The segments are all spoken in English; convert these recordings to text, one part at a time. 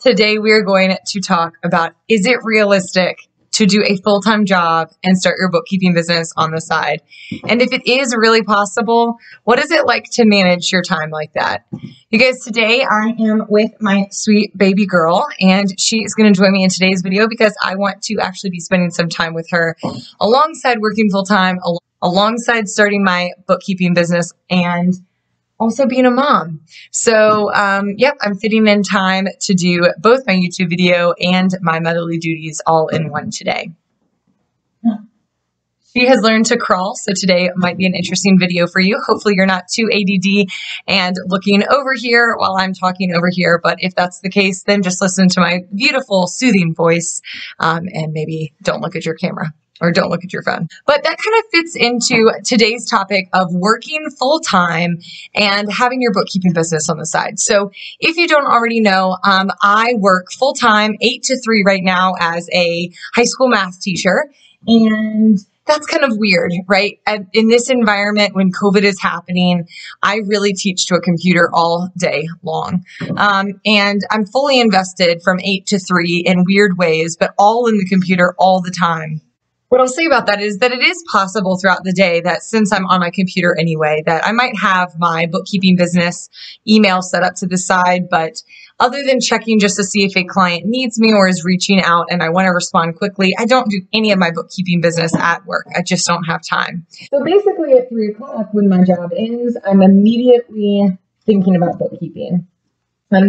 Today we are going to talk about, is it realistic to do a full-time job and start your bookkeeping business on the side? And if it is really possible, what is it like to manage your time like that? You guys, today I am with my sweet baby girl, and she is going to join me in today's video because I want to actually be spending some time with her alongside working full-time, alongside starting my bookkeeping business, and also being a mom. So, yep, I'm fitting in time to do both my YouTube video and my motherly duties all in one today. She has learned to crawl, so today might be an interesting video for you. Hopefully you're not too ADD and looking over here while I'm talking over here, but if that's the case, then just listen to my beautiful, soothing voice, and maybe don't look at your camera. Or don't look at your phone. But that kind of fits into today's topic of working full-time and having your bookkeeping business on the side. So if you don't already know, I work full-time 8 to 3 right now as a high school math teacher. And that's kind of weird, right? In this environment, when COVID is happening, I really teach to a computer all day long. And I'm fully invested from 8 to 3 in weird ways, but all in the computer all the time. What I'll say about that is that it is possible throughout the day that since I'm on my computer anyway, that I might have my bookkeeping business email set up to the side, but other than checking just to see if a client needs me or is reaching out and I want to respond quickly, I don't do any of my bookkeeping business at work. I just don't have time. So basically at 3 o'clock when my job ends, I'm immediately thinking about bookkeeping.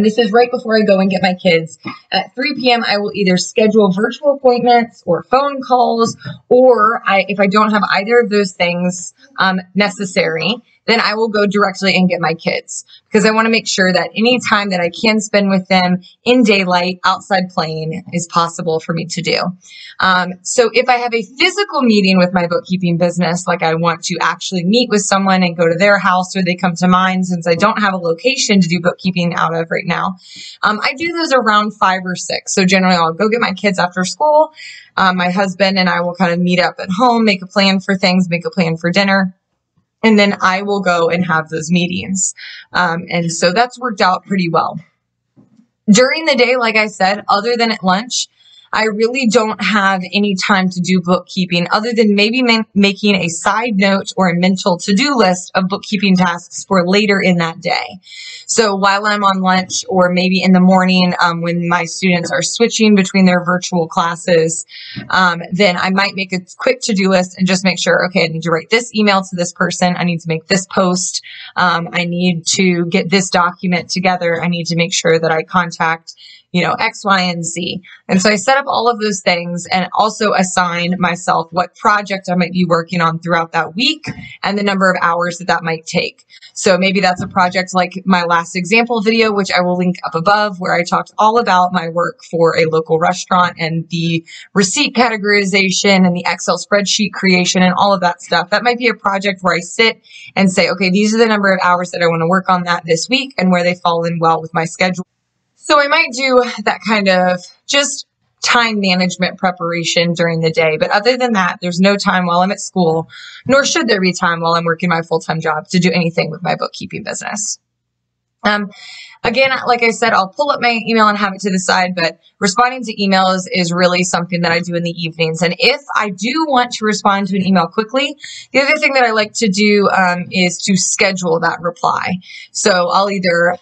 This is right before I go and get my kids. At 3 p.m., I will either schedule virtual appointments or phone calls, or if I don't have either of those things necessary, then I will go directly and get my kids because I want to make sure that any time that I can spend with them in daylight outside playing is possible for me to do. So if I have a physical meeting with my bookkeeping business, like I want to actually meet with someone and go to their house or they come to mine since I don't have a location to do bookkeeping out of right now, I do those around 5 or 6. So generally I'll go get my kids after school. My husband and I will kind of meet up at home, make a plan for things, make a plan for dinner. And then I will go and have those meetings. And so that's worked out pretty well. During the day, like I said, other than at lunch, I really don't have any time to do bookkeeping other than maybe making a side note or a mental to-do list of bookkeeping tasks for later in that day. So while I'm on lunch or maybe in the morning when my students are switching between their virtual classes, then I might make a quick to-do list and just make sure, okay, I need to write this email to this person. I need to make this post. I need to get this document together. I need to make sure that I contact X, Y, and Z. And so I set up all of those things and also assign myself what project I might be working on throughout that week and the number of hours that might take. So maybe that's a project like my last example video, which I will link up above, where I talked all about my work for a local restaurant and the receipt categorization and the Excel spreadsheet creation and all of that stuff. That might be a project where I sit and say, okay, these are the number of hours that I want to work on that this week and where they fall in well with my schedule. So I might do that kind of just time management preparation during the day. But other than that, there's no time while I'm at school, nor should there be time while I'm working my full-time job to do anything with my bookkeeping business. Again, like I said, I'll pull up my email and have it to the side, but responding to emails is really something that I do in the evenings. And if I do want to respond to an email quickly, the other thing that I like to do is to schedule that reply. So I'll either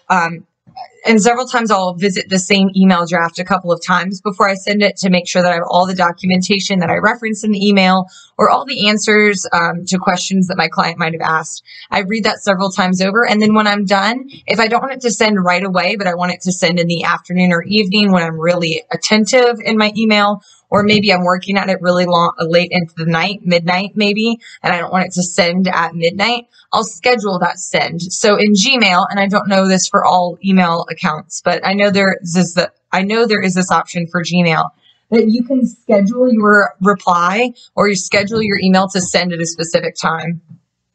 and several times I'll visit the same email draft a couple of times before I send it to make sure that I have all the documentation that I referenced in the email or all the answers to questions that my client might have asked. I read that several times over. And then when I'm done, if I don't want it to send right away, but I want it to send in the afternoon or evening when I'm really attentive in my email, or maybe I'm working at it really late into the night, midnight maybe, and I don't want it to send at midnight, I'll schedule that send. So in Gmail, and I don't know this for all email accounts, but I know there is this option for Gmail that you can schedule your reply or you schedule your email to send at a specific time.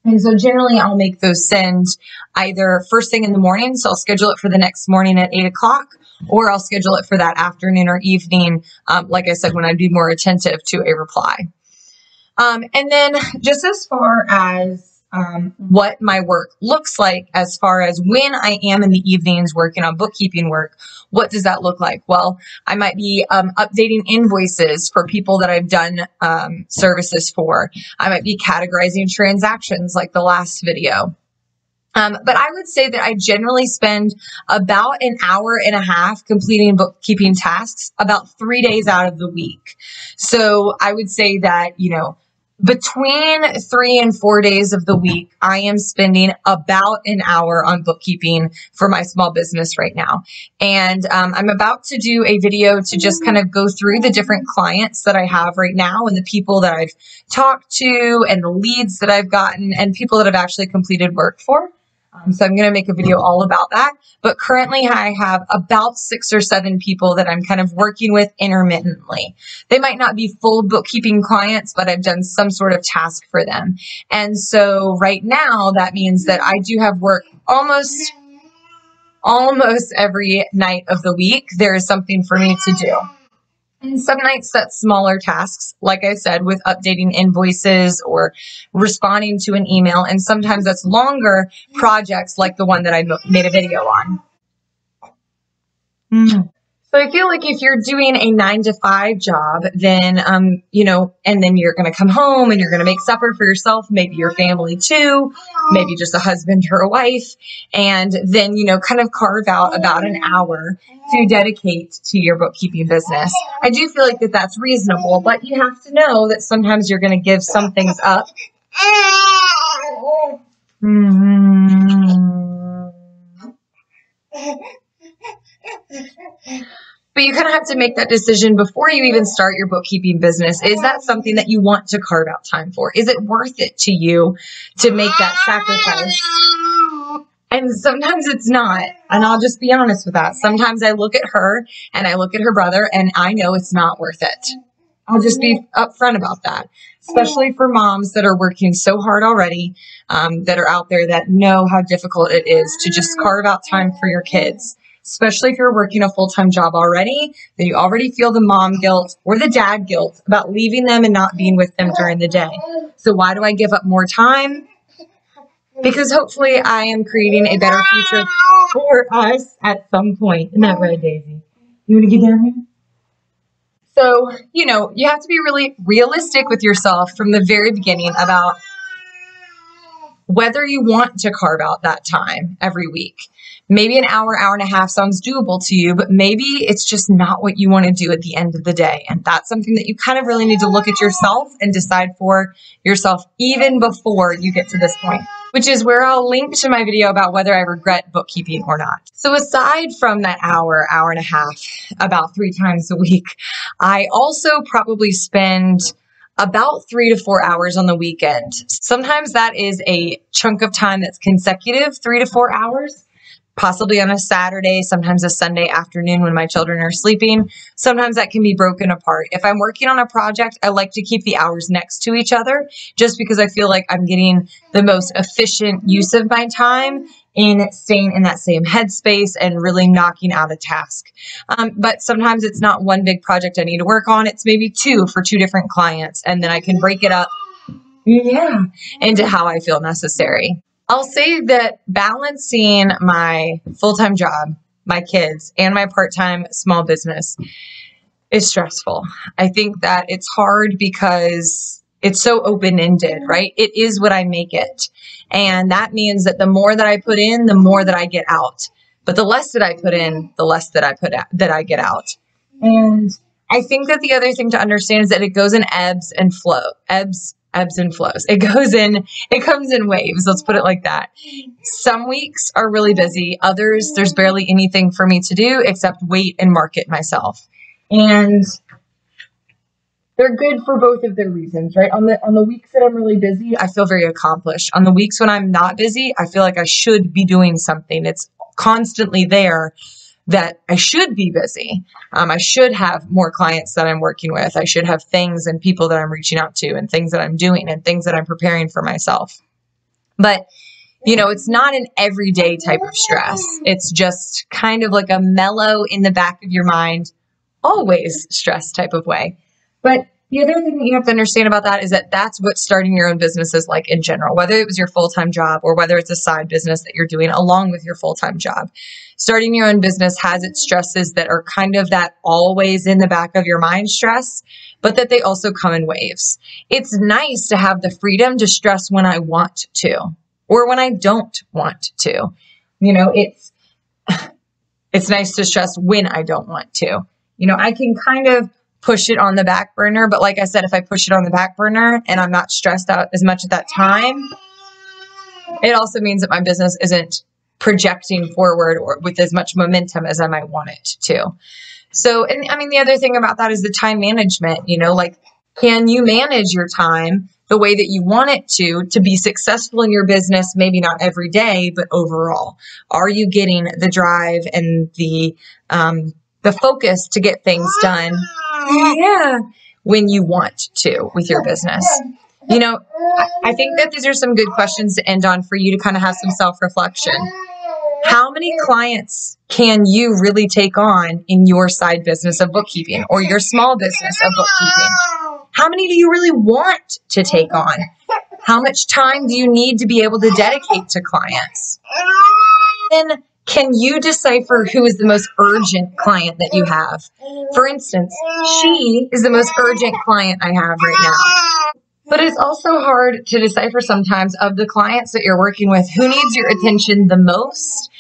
And so generally I'll make those send either first thing in the morning, so I'll schedule it for the next morning at 8 o'clock, or I'll schedule it for that afternoon or evening, like I said, when I'd be more attentive to a reply. And then just as far as what my work looks like as far as when I am in the evenings working on bookkeeping work. What does that look like? Well, I might be updating invoices for people that I've done services for. I might be categorizing transactions like the last video. But I would say that I generally spend about an hour and a half completing bookkeeping tasks about 3 days out of the week. So I would say that, between 3 and 4 days of the week, I am spending about an hour on bookkeeping for my small business right now. And I'm about to do a video to just kind of go through the different clients that I have right now and the people that I've talked to and the leads that I've gotten and people that I've actually completed work for. So I'm going to make a video all about that. But currently I have about 6 or 7 people that I'm kind of working with intermittently. They might not be full bookkeeping clients, but I've done some sort of task for them. And so right now that means that I do have work almost every night of the week. There is something for me to do. And some nights that's smaller tasks, like I said, with updating invoices or responding to an email. And sometimes that's longer projects like the one that I made a video on. So I feel like if you're doing a 9-to-5 job, then, and then you're going to come home and you're going to make supper for yourself, maybe your family too, maybe just a husband or a wife, and then, kind of carve out about an hour to dedicate to your bookkeeping business. I do feel like that's reasonable, but you have to know that sometimes you're going to give some things up. But you kind of have to make that decision before you even start your bookkeeping business. Is that something that you want to carve out time for? Is it worth it to you to make that sacrifice? And sometimes it's not. And I'll just be honest with that. Sometimes I look at her and I look at her brother and I know it's not worth it. I'll just be upfront about that, especially for moms that are working so hard already, that are out there that know how difficult it is to just carve out time for your kids. Especially if you're working a full-time job already, then you already feel the mom guilt or the dad guilt about leaving them and not being with them during the day. So why do I give up more time? Because hopefully I am creating a better future for us at some point. Isn't that right, Daisy? You want to get down here? So, you have to be really realistic with yourself from the very beginning about whether you want to carve out that time every week. Maybe an hour, hour and a half sounds doable to you, but maybe it's just not what you want to do at the end of the day. And that's something that you kind of really need to look at yourself and decide for yourself even before you get to this point, which is where I'll link to my video about whether I regret bookkeeping or not. So aside from that hour, hour and a half, about 3 times a week, I also probably spend about 3 to 4 hours on the weekend. Sometimes that is a chunk of time that's consecutive, 3 to 4 hours. Possibly on a Saturday, sometimes a Sunday afternoon when my children are sleeping. Sometimes that can be broken apart. If I'm working on a project, I like to keep the hours next to each other just because I feel like I'm getting the most efficient use of my time in staying in that same headspace and really knocking out a task. But sometimes it's not one big project I need to work on. It's maybe 2 for 2 different clients, and then I can break it up into how I feel necessary. I'll say that balancing my full-time job, my kids, and my part-time small business is stressful. I think that it's hard because it's so open-ended, right? It is what I make it. And that means that the more that I put in, the more that I get out. But the less that I put in, the less that I get out. And I think that the other thing to understand is that it goes in ebbs and flows. Ebbs and flows. It comes in waves. Let's put it like that. Some weeks are really busy. Others, there's barely anything for me to do except wait and market myself. And they're good for both of their reasons, right? On the weeks that I'm really busy, I feel very accomplished. On the weeks when I'm not busy, I feel like I should be doing something. It's constantly there that I should be busy. I should have more clients that I'm working with. I should have things and people that I'm reaching out to and things that I'm doing and things that I'm preparing for myself. But, it's not an everyday type of stress. It's just kind of like a mellow in the back of your mind, always stress type of way. But The other thing that you have to understand about that is that that's what starting your own business is like in general, whether it was your full-time job or whether it's a side business that you're doing along with your full-time job. Starting your own business has its stresses that are kind of that always in the back of your mind stress, but that they also come in waves. It's nice to have the freedom to stress when I want to or when I don't want to. You know, it's nice to stress when I don't want to. You know, I can kind of push it on the back burner. But like I said, if I push it on the back burner and I'm not stressed out as much at that time, it also means that my business isn't projecting forward or with as much momentum as I might want it to. So, and I mean, the other thing about that is the time management, you know, like, can you manage your time the way that you want it to be successful in your business? Maybe not every day, but overall, are you getting the drive and the focus to get things done? Yeah, when you want to with your business. You know, I think that these are some good questions to end on for you to kind of have some self-reflection. How many clients can you really take on in your side business of bookkeeping or your small business of bookkeeping? How many do you really want to take on? How much time do you need to be able to dedicate to clients? Then can you decipher who is the most urgent client that you have? For instance, she is the most urgent client I have right now. But it's also hard to decipher sometimes of the clients that you're working with, who needs your attention the most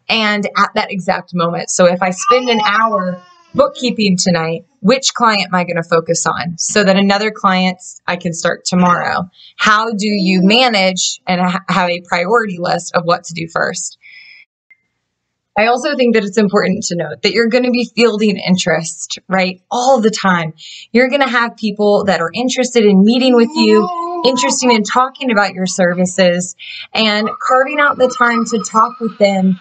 and at that exact moment. So if I spend an hour bookkeeping tonight, which client am I going to focus on so that another client I can start tomorrow? How do you manage and have a priority list of what to do first? I also think that it's important to note that you're going to be fielding interest, right? All the time. You're going to have people that are interested in meeting with you, interested in talking about your services, and carving out the time to talk with them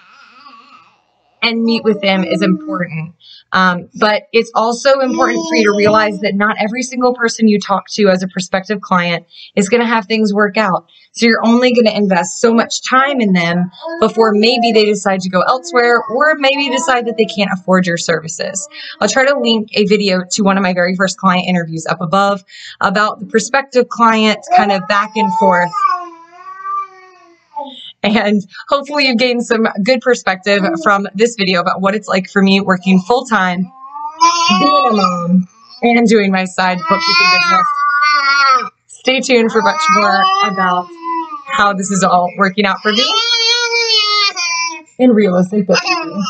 and meet with them is important. But it's also important for you to realize that not every single person you talk to as a prospective client is going to have things work out. So you're only going to invest so much time in them before maybe they decide to go elsewhere or maybe decide that they can't afford your services. I'll try to link a video to one of my very first client interviews up above about the prospective client kind of back and forth. And hopefully you've gained some good perspective from this video about what it's like for me working full-time, being a mom, and doing my side bookkeeping business. Stay tuned for much more about how this is all working out for me in real estate bookkeeping.